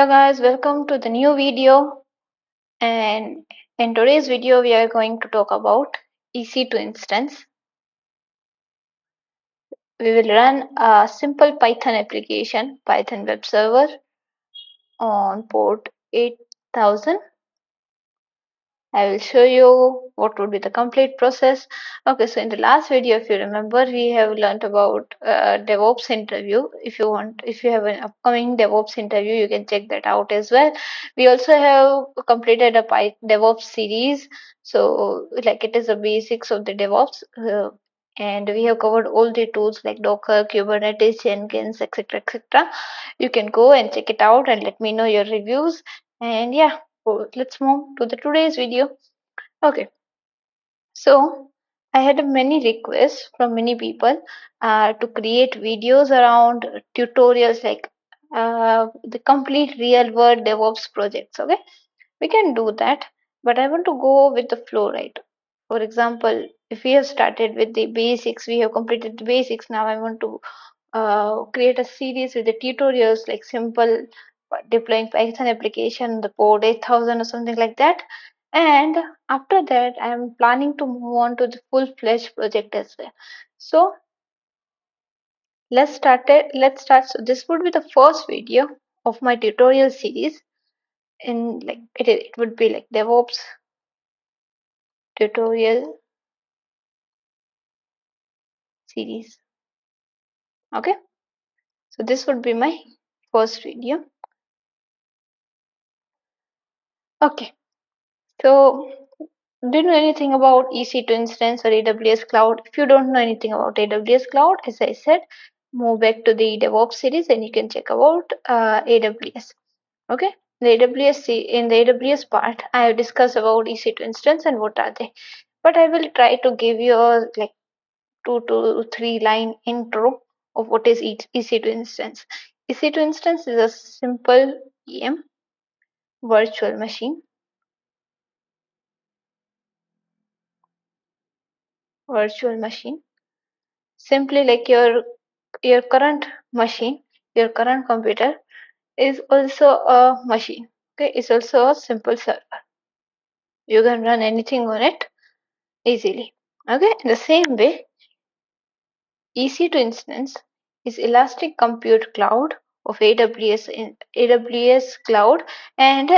Hello guys, welcome to the new video, and in today's video we are going to talk about EC2 instance. We will run a simple Python application, Python web server on port 8000. I will show you what would be the complete process. Okay, so in the last video, if you remember, we have learned about DevOps interview. If you have an upcoming DevOps interview, you can check that out as well. We also have completed a DevOps series. So, like it is the basics of the DevOps. And we have covered all the tools like Docker, Kubernetes, Jenkins, etc. etc. You can go and check it out and let me know your reviews. And yeah, so let's move to the today's video. Okay, so I had many requests from many people to create videos around tutorials like the complete real world DevOps projects. Okay, we can do that, but I want to go with the flow, right? For example, if we have started with the basics, we have completed the basics. Now I want to create a series with the tutorials like simple deploying Python application, the code 8000 or something like that. And after that, I'm planning to move on to the full-fledged project as well. So let's start it. Let's start. So this would be the first video of my tutorial series. In like it would be like DevOps tutorial series. Okay. So this would be my first video. Okay. So do you know anything about EC2 instance or AWS cloud? If you don't know anything about AWS cloud, as I said, move back to the DevOps series and you can check about AWS. Okay, in the AWS part, I have discussed about EC2 instance and what are they. But I will try to give you a like 2 to 3 line intro of what is each EC2 instance. EC2 instance is a simple VM virtual machine. Virtual machine simply like your current machine, your current computer is also a machine. Okay, it's also a simple server. You can run anything on it easily. Okay, in the same way, EC2 instance is Elastic Compute Cloud of AWS in AWS Cloud, and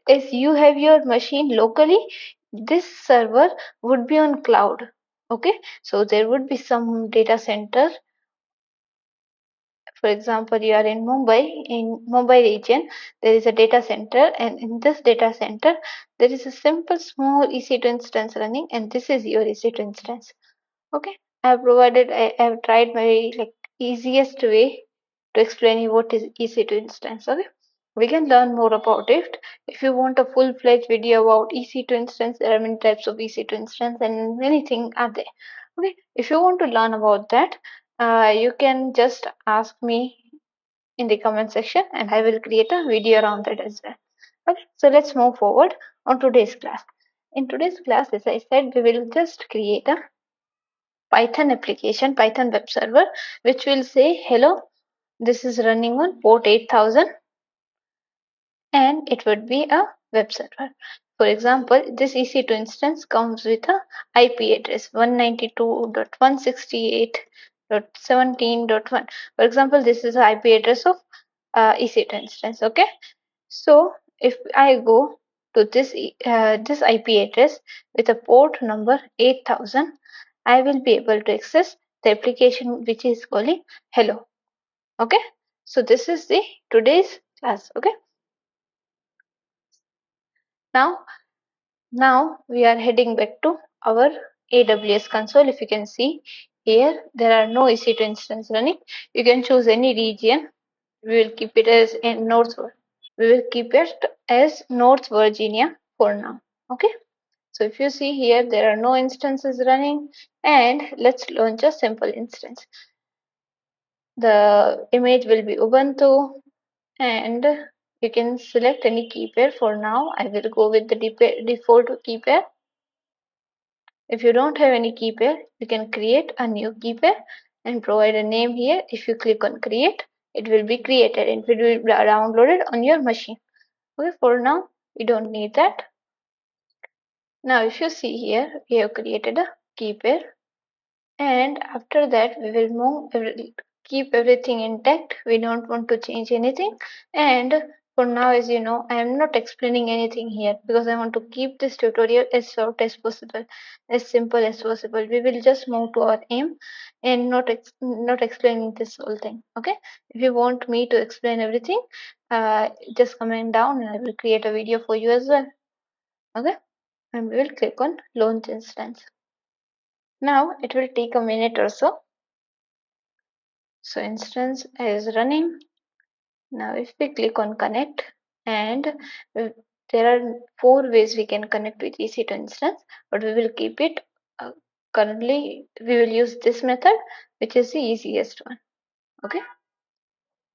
as you have your machine locally, this server would be on cloud. Okay, so there would be some data center. For example, you are in Mumbai region, there is a data center, and in this data center, there is a simple small EC2 instance running, and this is your EC2 instance. Okay, I have tried my like easiest way to explain you what is EC2 instance. Okay, we can learn more about it. If you want a full-fledged video about EC2 instance, there are many types of EC2 instance and many things are there. Okay, if you want to learn about that, you can just ask me in the comment section and I will create a video around that as well. Okay, so let's move forward on today's class. In today's class, as I said, we will just create a Python application, Python web server, which will say, hello, this is running on port 8000 and it would be a web server. For example, this EC2 instance comes with a IP address 192.168.17.1. For example, this is the IP address of EC2 instance. Okay, so if I go to this IP address with a port number 8000, I will be able to access the application which is calling hello. Okay, so this is the today's class. Okay, now we are heading back to our AWS console. If you can see here, there are no EC2 instance running. You can choose any region. We will keep it as in North. We will keep it as North Virginia for now. Okay. So if you see here, there are no instances running, and let's launch a simple instance. The image will be Ubuntu, and you can select any key pair. For now, I will go with the default key pair. If you don't have any key pair, you can create a new key pair and provide a name here. If you click on create, it will be created and it will be downloaded on your machine. Okay, for now we don't need that. Now if you see here, we have created a key pair, and after that we will keep everything intact. We don't want to change anything. And for now, as you know, I am not explaining anything here because I want to keep this tutorial as short as possible, as simple as possible. We will just move to our aim and not explaining this whole thing. Okay, if you want me to explain everything, just comment down and I will create a video for you as well. Okay, and we will click on launch instance. Now it will take a minute or so. So instance is running. Now if we click on connect, and there are 4 ways we can connect with EC2 instance, but we will keep it currently we will use this method, which is the easiest one. Okay.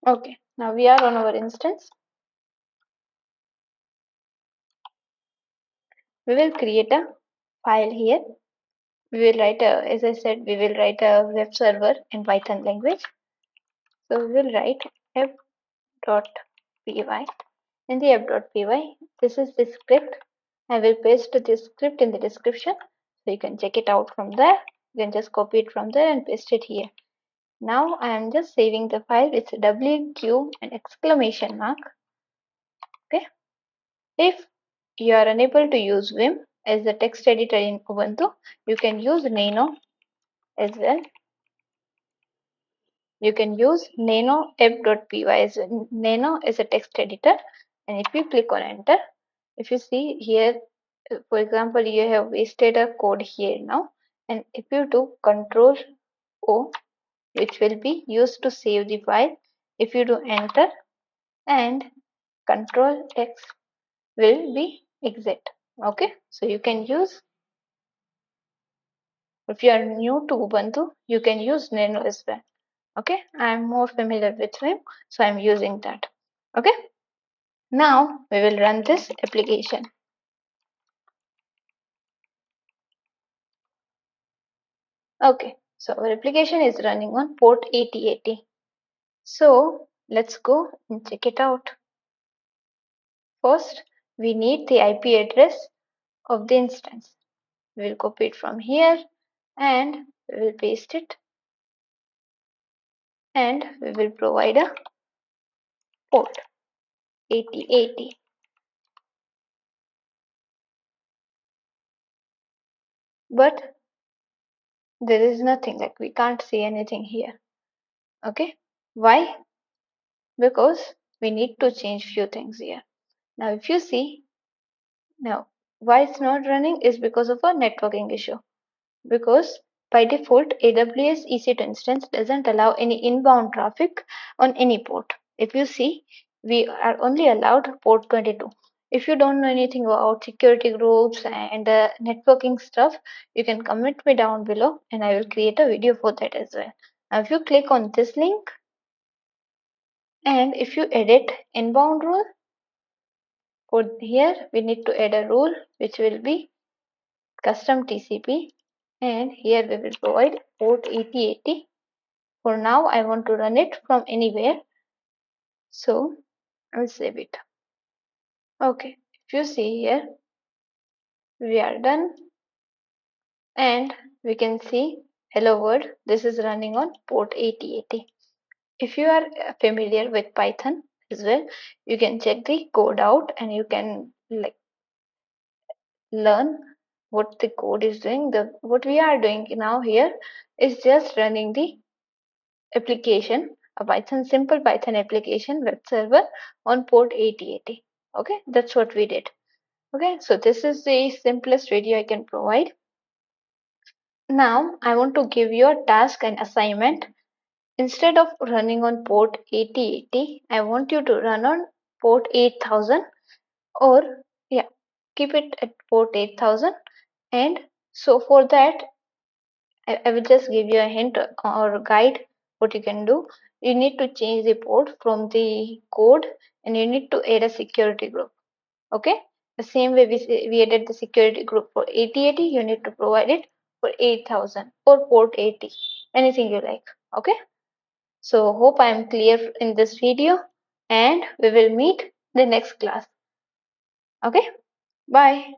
Okay, now we are on our instance. We will create a file here. We will write as I said, we will write a web server in Python language. So we will write f.py. In the app.py, this is the script. I will paste this script in the description so you can check it out from there. You can just copy it from there and paste it here. Now I am just saving the file with WQ and exclamation mark. Okay. If you are unable to use Vim as the text editor in Ubuntu, you can use Nano as well. You can use Nano app.py as Nano as a text editor, and if you click on enter, if you see here, for example, you have wasted a code here now, and if you do Control O, which will be used to save the file, if you do enter, and Control X will be exit. Okay, so you can use, if you are new to Ubuntu, you can use Nano as well. Okay, I am more familiar with Vim, so I am using that. Okay, now we will run this application. Okay, so our application is running on port 8080. So let's go and check it out. First, we need the IP address of the instance. We will copy it from here and we will paste it, and we will provide a port 8080. But there is nothing, like we can't see anything here. Okay, why? Because we need to change few things here. Now if you see, now why it's not running is because of a networking issue. Because by default AWS EC2 instance doesn't allow any inbound traffic on any port. If you see, we are only allowed port 22. If you don't know anything about security groups and networking stuff, you can comment me down below and I will create a video for that as well. Now if you click on this link, and if you edit inbound rule, for here we need to add a rule which will be custom TCP, and here we will provide port 8080. For now I want to run it from anywhere, so I'll save it. Okay, if you see here, we are done, and we can see hello world. This is running on port 8080. If you are familiar with Python as well, you can check the code out and you can like learn what the code is doing. What we are doing now here is just running the application, a simple Python application web server on port 8080. Okay, that's what we did. Okay, so this is the simplest video I can provide. Now I want to give you a task and assignment. Instead of running on port 8080, I want you to run on port 8000, or yeah, keep it at port 8000. And so for that, I will just give you a hint or guide what you can do. You need to change the port from the code, and you need to add a security group. Okay, the same way we added the security group for 8080, you need to provide it for 8000 or port 80, anything you like. Okay, So hope I am clear in this video, and we will meet the next class. Okay, bye.